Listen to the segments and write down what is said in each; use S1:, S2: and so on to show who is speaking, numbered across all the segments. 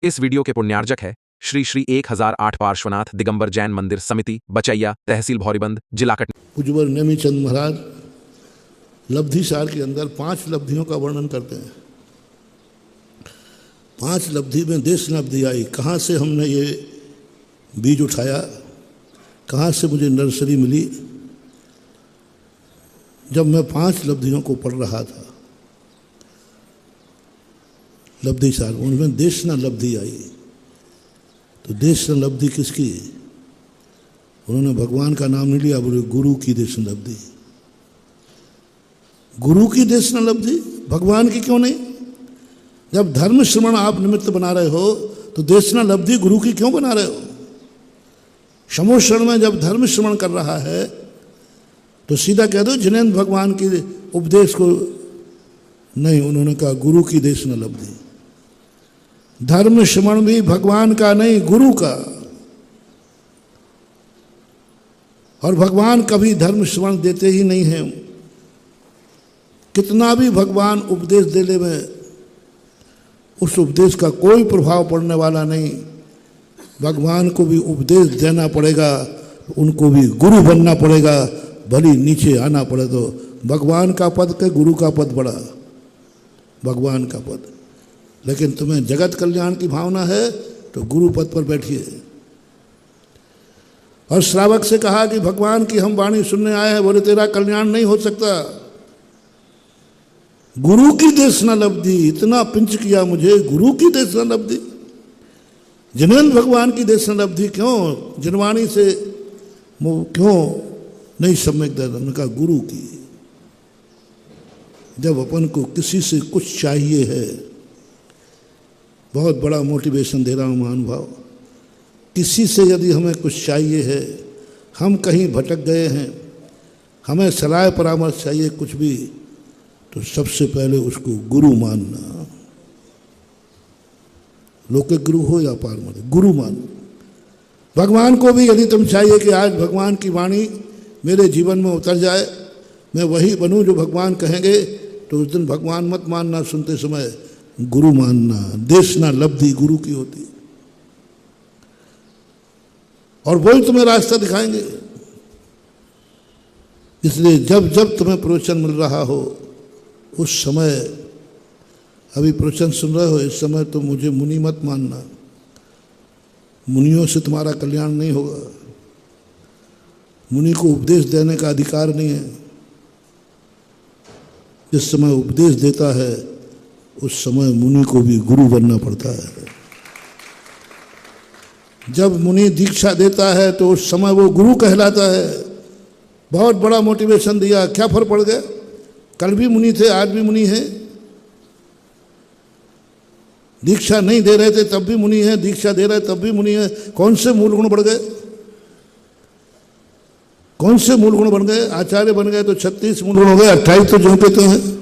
S1: इस वीडियो के पुण्यार्जक है श्री श्री 1008 पार्श्वनाथ दिगंबर जैन मंदिर समिति बचैया, तहसील भौरीबंद, जिला कटनी।
S2: पूज्यवर नेमिचंद महाराज लब्धि सार के अंदर 5 लब्धियों का वर्णन करते हैं। 5 लब्धि में देश लब्धि आई। कहाँ से हमने ये बीज उठाया, कहाँ से मुझे नर्सरी मिली। जब मैं 5 लब्धियों को पढ़ रहा था लब्धि सार, उनमें देशना लब्धि आई। तो देशना लब्धि किसकी? उन्होंने भगवान का नाम नहीं लिया, बोले गुरु की देशना लब्धि। गुरु की देशना लब्धि भगवान की क्यों नहीं? जब धर्म श्रवण आप निमित्त बना रहे हो तो देशना लब्धि गुरु की क्यों बना रहे हो? समोषण में जब धर्म श्रवण कर रहा है तो सीधा कह दो जिनेंद्र भगवान के उपदेश को नहीं। उन्होंने कहा गुरु की देशना लब्धि। धर्म श्रवण भी भगवान का नहीं, गुरु का। और भगवान कभी धर्म श्रवण देते ही नहीं हैं। कितना भी भगवान उपदेश देने में उस उपदेश का कोई प्रभाव पड़ने वाला नहीं। भगवान को भी उपदेश देना पड़ेगा, उनको भी गुरु बनना पड़ेगा, भली नीचे आना पड़े। तो भगवान का पद के गुरु का पद बड़ा, भगवान का पद। लेकिन तुम्हें जगत कल्याण की भावना है तो गुरु पद पर बैठिए। और श्रावक से कहा कि भगवान की हम वाणी सुनने आए हैं, बोले तेरा कल्याण नहीं हो सकता। गुरु की देशना लब्धि, इतना पिंच किया मुझे, गुरु की देशना लब्धि। जिनेंद्र भगवान की देशना लब्धि क्यों? जिनवाणी से क्यों नहीं सम्यक दर्शन? उन्होंने कहा गुरु की। जब अपन को किसी से कुछ चाहिए है, बहुत बड़ा मोटिवेशन दे रहा हूँ महानुभाव, किसी से यदि हमें कुछ चाहिए है, हम कहीं भटक गए हैं, हमें सलाह परामर्श चाहिए कुछ भी, तो सबसे पहले उसको गुरु मानना। लौकिक गुरु हो या पारमार्थिक, गुरु मानना। भगवान को भी यदि तुम चाहिए कि आज भगवान की वाणी मेरे जीवन में उतर जाए, मैं वही बनूं जो भगवान कहेंगे, तो उस दिन भगवान मत मानना सुनते समय, गुरु मानना। देशना लब्धि गुरु की होती, और वही तुम्हें रास्ता दिखाएंगे। इसलिए जब जब तुम्हें प्रवचन मिल रहा हो उस समय, अभी प्रवचन सुन रहे हो इस समय, तो मुझे मुनि मत मानना। मुनियों से तुम्हारा कल्याण नहीं होगा। मुनि को उपदेश देने का अधिकार नहीं है। जिस समय उपदेश देता है उस समय मुनि को भी गुरु बनना पड़ता है। जब मुनि दीक्षा देता है तो उस समय वो गुरु कहलाता है। बहुत बड़ा मोटिवेशन दिया, क्या फर्क पड़ गया? कल भी मुनि थे, आज भी मुनि हैं। दीक्षा नहीं दे रहे थे तब भी मुनि है, दीक्षा दे रहे तब भी मुनि है। कौन से मूल गुण बढ़ गए? कौन से मूल गुण बन गए? आचार्य बन गए तो 36 मूल गुण हो गए, 28 तो जो कहते हैं।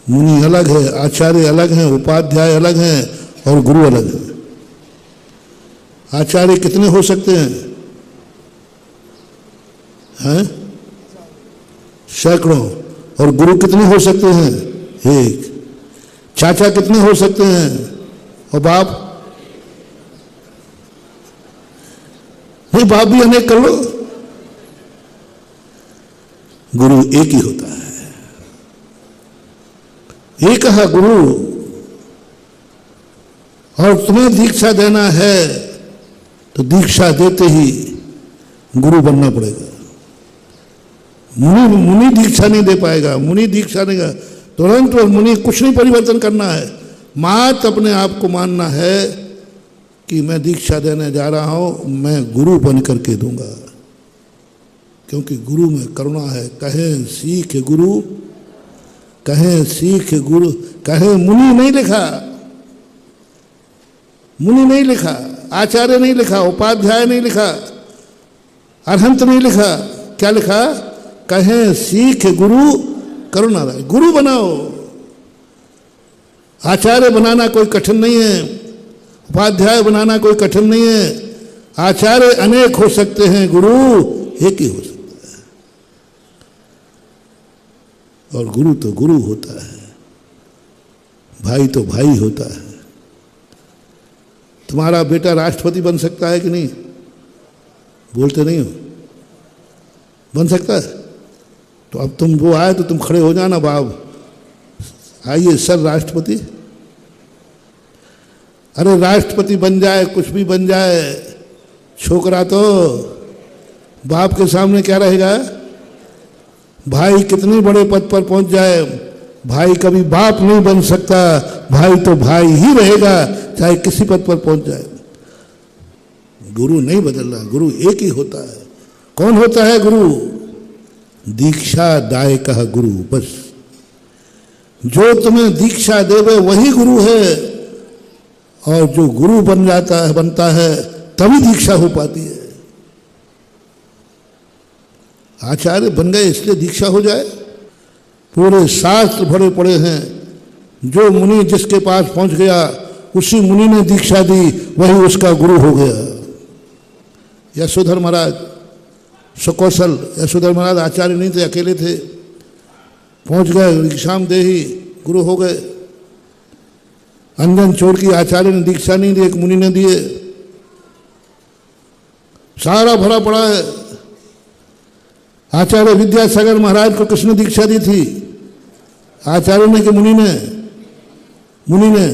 S2: मुनि अलग है, आचार्य अलग हैं, उपाध्याय अलग हैं और गुरु अलग है। आचार्य कितने हो सकते हैं? सैकड़ों। और गुरु कितने हो सकते हैं? एक। चाचा कितने हो सकते हैं? और बाप? नहीं, बाप भी अनेक कर लो, गुरु एक ही होता है। एक है गुरु। और तुम्हें दीक्षा देना है तो दीक्षा देते ही गुरु बनना पड़ेगा। मुनि दीक्षा नहीं दे पाएगा। मुनि दीक्षा नहीं, तुरंत मुनि कुछ नहीं परिवर्तन करना है। मात्र अपने आप को मानना है कि मैं दीक्षा देने जा रहा हूं, मैं गुरु बन करके दूंगा। क्योंकि गुरु में करुणा है। कहें सीख गुरु, कहें सीख गुरु, कहें मुनि नहीं लिखा, मुनि नहीं लिखा, आचार्य नहीं लिखा, उपाध्याय नहीं लिखा, अरहंत नहीं लिखा। क्या लिखा? कहें सीख गुरु करुणा। गुरु बनाओ। आचार्य बनाना कोई कठिन नहीं है, उपाध्याय बनाना कोई कठिन नहीं है। आचार्य अनेक हो सकते हैं, गुरु एक ही हो सकता है। और गुरु तो गुरु होता है। भाई तो भाई होता है। तुम्हारा बेटा राष्ट्रपति बन सकता है कि नहीं? बोलते नहीं हो, बन सकता है? तो अब तुम वो आए तो तुम खड़े हो जाना, बाब आइए सर राष्ट्रपति। अरे राष्ट्रपति बन जाए, कुछ भी बन जाए, छोकरा तो बाप के सामने क्या रहेगा? भाई कितने बड़े पद पर पहुंच जाए, भाई कभी बाप नहीं बन सकता, भाई तो भाई ही रहेगा, चाहे किसी पद पर पहुंच जाए। गुरु नहीं बदल रहा, गुरु एक ही होता है। कौन होता है गुरु? दीक्षा दायक गुरु, बस जो तुम्हें दीक्षा देवे वही गुरु है। और जो गुरु बन जाता है, बनता है, तभी दीक्षा हो पाती है। आचार्य बन गए इसलिए दीक्षा हो जाए? पूरे शास्त्र भरे पड़े हैं, जो मुनि जिसके पास पहुंच गया उसी मुनि ने दीक्षा दी, वही उसका गुरु हो गया। यशोधर महाराज, सुकौशल यशोधर महाराज आचार्य नहीं थे, अकेले थे, पहुंच गए, दीक्षाम देही गुरु हो गए। अंजन चोर की आचार्य ने दीक्षा नहीं दी, एक मुनि ने दिए। सारा भरा पड़ा है। आचार्य विद्यासागर महाराज को किसने दीक्षा दी थी? आचार्य ने कि मुनि ने? मुनि ने।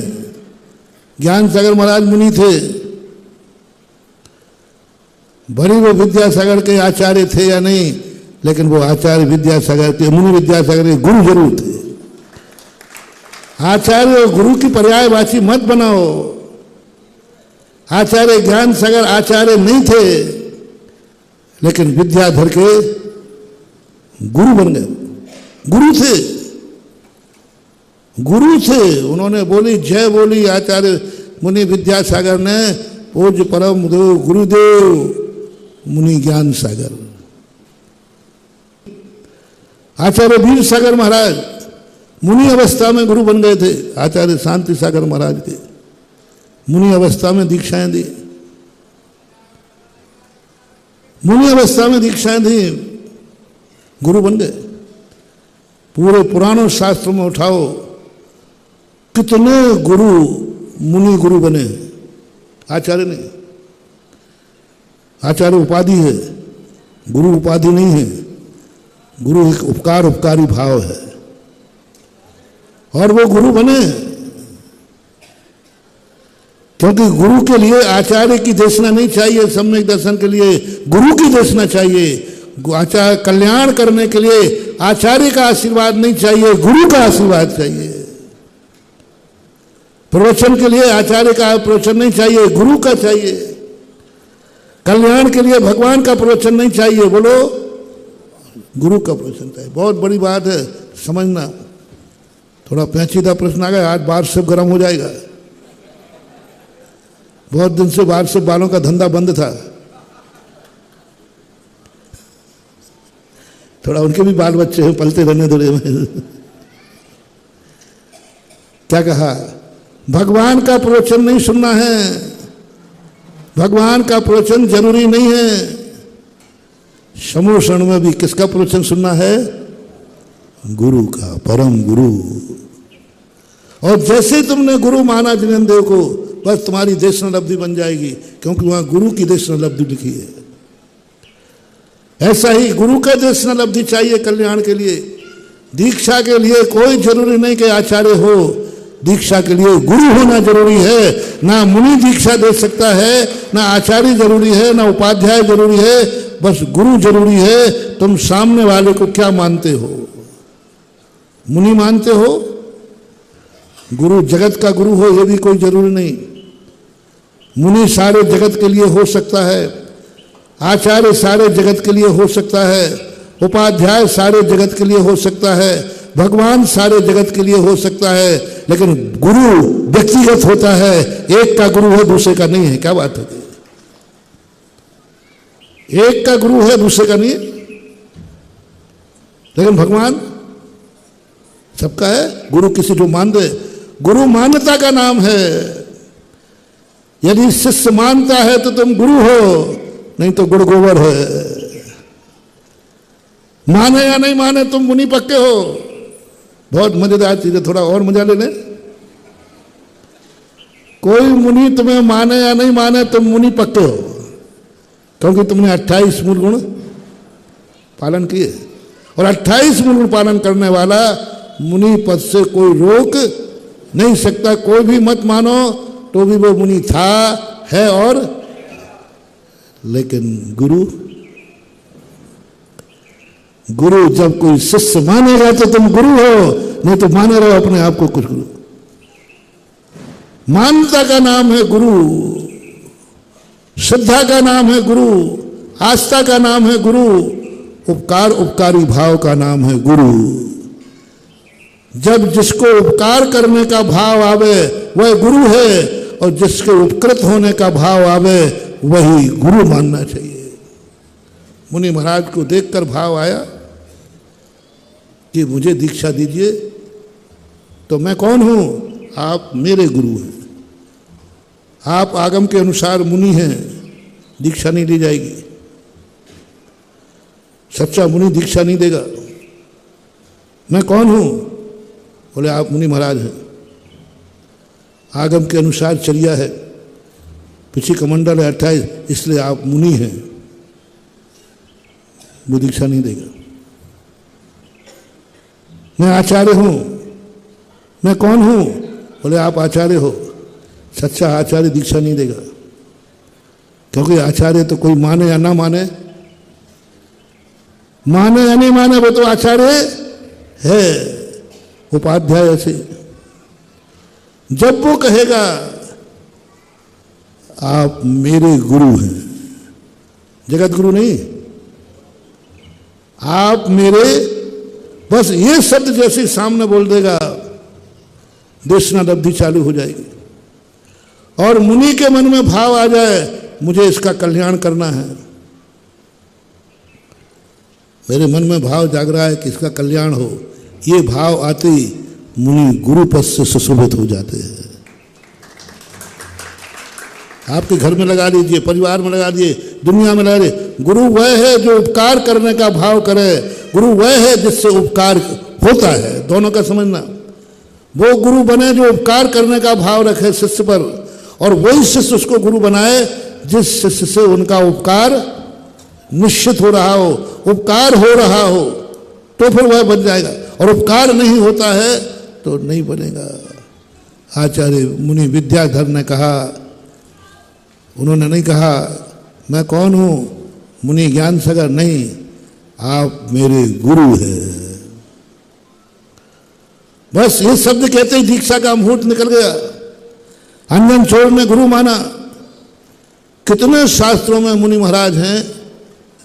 S2: ज्ञान सागर महाराज मुनि थे, भले वो विद्यासागर के आचार्य थे या नहीं, लेकिन वो आचार्य विद्यासागर के, मुनि विद्यासागर के गुरु जरूर थे। आचार्य और गुरु की पर्यायवाची मत बनाओ। आचार्य ज्ञान सागर आचार्य नहीं थे, लेकिन विद्याधर के गुरु बन गए। गुरु थे, गुरु थे। उन्होंने बोली जय बोली आचार्य मुनि विद्यासागर ने, पूज्य परम गुरुदेव मुनि ज्ञान सागर। आचार्य वीर सागर महाराज मुनि अवस्था में गुरु बन गए थे। आचार्य शांति सागर महाराज के मुनि अवस्था में दीक्षाएं दी, मुनि अवस्था में दीक्षाएं दी, गुरु बन गए। पूरे पुराणों शास्त्रों में उठाओ, कितने गुरु मुनि गुरु बने। आचार्य ने, आचार्य उपाधि है, गुरु उपाधि नहीं है। गुरु एक उपकार उपकारी भाव है, और वो गुरु बने क्योंकि गुरु के लिए आचार्य की देशना नहीं चाहिए। सम्यक दर्शन के लिए गुरु की देशना चाहिए। आचार्य कल्याण करने के लिए आचार्य का आशीर्वाद नहीं चाहिए, गुरु का आशीर्वाद चाहिए। प्रवचन के लिए आचार्य का प्रवचन नहीं चाहिए, गुरु का चाहिए। कल्याण के लिए भगवान का प्रवचन नहीं चाहिए, बोलो, गुरु का प्रवचन चाहिए। बहुत बड़ी बात है, समझना। थोड़ा पेचीदा प्रश्न आ गया, आज बार सब गर्म हो जाएगा। बहुत दिन से बार सब बालों का धंधा बंद था, थोड़ा उनके भी बाल बच्चे हैं, पलते रहने दो। क्या कहा? भगवान का प्रवचन नहीं सुनना है, भगवान का प्रवचन जरूरी नहीं है। समूह क्षण में भी किसका प्रवचन सुनना है? गुरु का, परम गुरु। और जैसे तुमने गुरु माना जिनेंद्र को, बस तुम्हारी देशना लब्धि बन जाएगी, क्योंकि वहां गुरु की देशना लब्धि लिखी है। ऐसा ही गुरु का देशना लब्धि चाहिए कल्याण के लिए। दीक्षा के लिए कोई जरूरी नहीं कि आचार्य हो, दीक्षा के लिए गुरु होना जरूरी है। ना मुनि दीक्षा दे सकता है, ना आचार्य जरूरी है, ना उपाध्याय जरूरी है, बस गुरु जरूरी है। तुम सामने वाले को क्या मानते हो? मुनि मानते हो? गुरु जगत का गुरु हो यह भी कोई जरूरी नहीं। मुनि सारे जगत के लिए हो सकता है, आचार्य सारे जगत के लिए हो सकता है, उपाध्याय सारे जगत के लिए हो सकता है, भगवान सारे जगत के लिए हो सकता है, लेकिन गुरु व्यक्तिगत होता है। एक का गुरु है, दूसरे का नहीं है। क्या बात है? एक का गुरु है, दूसरे का नहीं है, लेकिन भगवान सबका है। गुरु किसी को मान दे, गुरु मान्यता का नाम है। यदि शिष्य मानता है तो तुम गुरु हो, नहीं तो गुड़ गोबर है। माने या नहीं माने, तुम मुनि पक्के हो। बहुत मजेदार चीज है, थोड़ा और मजा ले लें। कोई मुनि तुम्हें माने या नहीं माने, तुम मुनि पक्के हो, क्योंकि तुमने 28 मूल गुण पालन किए। और 28 मूल गुण पालन करने वाला मुनि पद से कोई रोक नहीं सकता। कोई भी मत मानो तो भी वो मुनि था, है और लेकिन गुरु जब कोई शिष्य मानेगा तो तुम गुरु हो, नहीं तो माने रहो अपने आप को कुछ गुरु। मानता का नाम है गुरु, श्रद्धा का नाम है गुरु, आस्था का नाम है गुरु, उपकार उपकारी भाव का नाम है गुरु। जब जिसको उपकार करने का भाव आवे वह गुरु है, और जिसके उपकृत होने का भाव आवे वही गुरु मानना चाहिए। मुनि महाराज को देखकर भाव आया कि मुझे दीक्षा दीजिए। तो मैं कौन हूं? आप मेरे गुरु हैं। आप आगम के अनुसार मुनि हैं, दीक्षा नहीं दी जाएगी। सच्चा मुनि दीक्षा नहीं देगा। मैं कौन हूं? बोले आप मुनि महाराज हैं, आगम के अनुसार चर्या है, पिछी कमंडल है 28, इसलिए आप मुनि हैं, वो दीक्षा नहीं देगा। मैं आचार्य हूं। मैं कौन हूं? बोले आप आचार्य हो, सच्चा आचार्य दीक्षा नहीं देगा, क्योंकि आचार्य तो कोई माने या ना माने, माने या नहीं माने वो तो आचार्य है। उपाध्याय ऐसे जब वो कहेगा आप मेरे गुरु हैं, जगत गुरु नहीं, आप मेरे, बस ये शब्द जैसे सामने बोल देगा देशना लब्धि चालू हो जाएगी। और मुनि के मन में भाव आ जाए मुझे इसका कल्याण करना है, मेरे मन में भाव जाग रहा है कि इसका कल्याण हो, ये भाव आते ही मुनि गुरु पद से सुशोभित हो जाते हैं। आपके घर में लगा लीजिए, परिवार में लगा लीजिए, दुनिया में लगा लीजिए, गुरु वह है जो उपकार करने का भाव करे, गुरु वह है जिससे उपकार होता है। दोनों का समझना, वो गुरु बने जो उपकार करने का भाव रखे शिष्य पर, और वही शिष्य उसको गुरु बनाए जिस शिष्य से उनका उपकार निश्चित हो रहा हो, उपकार हो रहा हो, तो फिर वह बन जाएगा। और उपकार नहीं होता है तो नहीं बनेगा। आचार्य मुनि विद्याधर ने कहा, उन्होंने नहीं कहा मैं कौन हूं, मुनि ज्ञान सागर, नहीं, आप मेरे गुरु हैं। बस ये शब्द कहते ही दीक्षा का मुहूर्त निकल गया। अंजन छोड़ ने गुरु माना। कितने शास्त्रों में मुनि महाराज हैं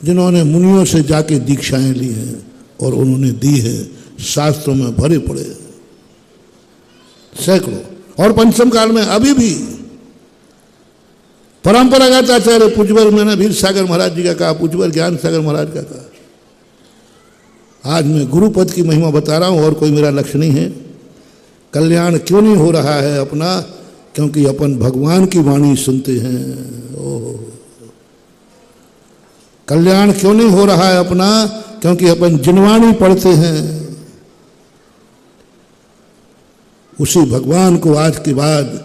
S2: जिन्होंने मुनियों से जाके दीक्षाएं ली हैं और उन्होंने दी है, शास्त्रों में भरे पड़े सैकड़ों। और पंचम काल में अभी भी परंपरागत आचार्य पूज्यवर, मैंने वीर सागर महाराज जी का कहा, पूज्यवर ज्ञान सागर महाराज का कहा। आज मैं गुरु पद की महिमा बता रहा हूं, और कोई मेरा लक्ष्य नहीं है। कल्याण क्यों नहीं हो रहा है अपना? क्योंकि अपन भगवान की वाणी सुनते हैं। ओह, कल्याण क्यों नहीं हो रहा है अपना? क्योंकि अपन जिनवाणी पढ़ते हैं। उसी भगवान को आज के बाद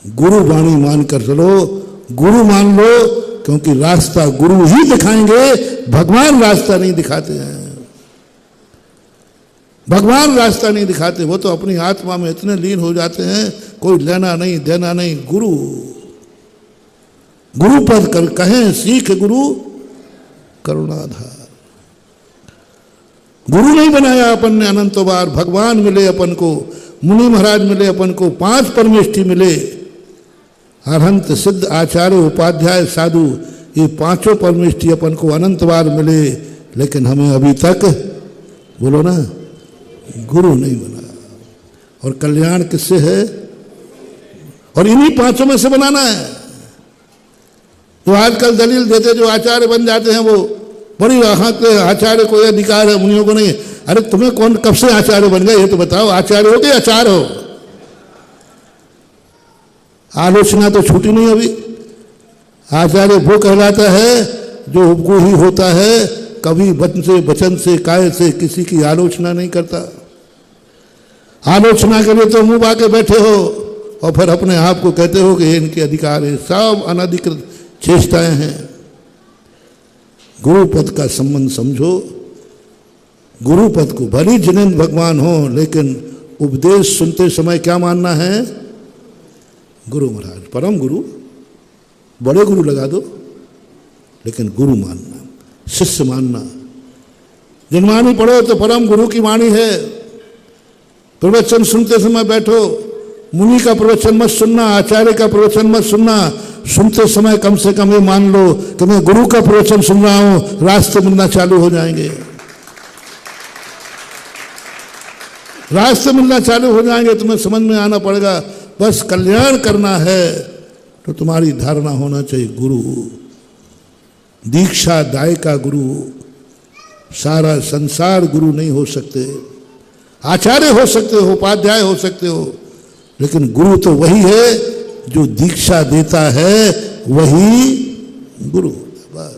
S2: गुरु वाणी मानकर चलो, गुरु मान लो, क्योंकि रास्ता गुरु ही दिखाएंगे, भगवान रास्ता नहीं दिखाते हैं। भगवान रास्ता नहीं दिखाते, वो तो अपनी आत्मा में इतने लीन हो जाते हैं, कोई लेना नहीं देना नहीं। गुरु गुरु पद कर कहें सीख गुरु करुणाधार। गुरु नहीं बनाया अपन ने अनंतो बार। भगवान मिले अपन को, मुनि महाराज मिले अपन को, 5 परमेष्ठी मिले, अरहंत सिद्ध आचार्य उपाध्याय साधु, ये 5 परमेष्ठी अपन को अनंत बार मिले, लेकिन हमें अभी तक बोलो ना गुरु नहीं बना। और कल्याण किससे है? और इन्हीं 5 में से बनाना है। तो आजकल दलील देते जो आचार्य बन जाते हैं वो बड़ी आचार्य को यह अधिकार है, मुनियों को नहीं। अरे तुम्हें कौन कब से आचार्य बन गए ये तो बताओ? आचार्य हो कि आचार्य हो? आलोचना तो छूटी नहीं अभी। आचार्य वो कहलाता है जो उपगु ही होता है, कभी वचन से काय से किसी की आलोचना नहीं करता। आलोचना के लिए तो मुंह बाके बैठे हो, और फिर अपने आप को कहते हो कि ये इनके अधिकार है। सब अनधिकृत चेष्टाएं हैं। गुरु पद का संबंध समझो। गुरु पद को भली जिनेंद्र भगवान हो, लेकिन उपदेश सुनते समय क्या मानना है? गुरु महाराज, परम गुरु, बड़े गुरु लगा दो, लेकिन गुरु मानना, शिष्य मानना। जिनवाणी पढ़ो तो परम गुरु की वाणी है। प्रवचन सुनते समय बैठो, मुनि का प्रवचन मत सुनना, आचार्य का प्रवचन मत सुनना। सुनते समय कम से कम ये मान लो कि मैं गुरु का प्रवचन सुन रहा हूं, रास्ते मिलना चालू हो जाएंगे। रास्ते मिलना चालू हो जाएंगे, तुम्हें समझ में आना पड़ेगा बस कल्याण करना है तो तुम्हारी धारणा होना चाहिए गुरु, दीक्षा दाय का गुरु। सारा संसार गुरु नहीं हो सकते। आचार्य हो सकते हो, उपाध्याय हो सकते हो, लेकिन गुरु तो वही है जो दीक्षा देता है, वही गुरु। बस।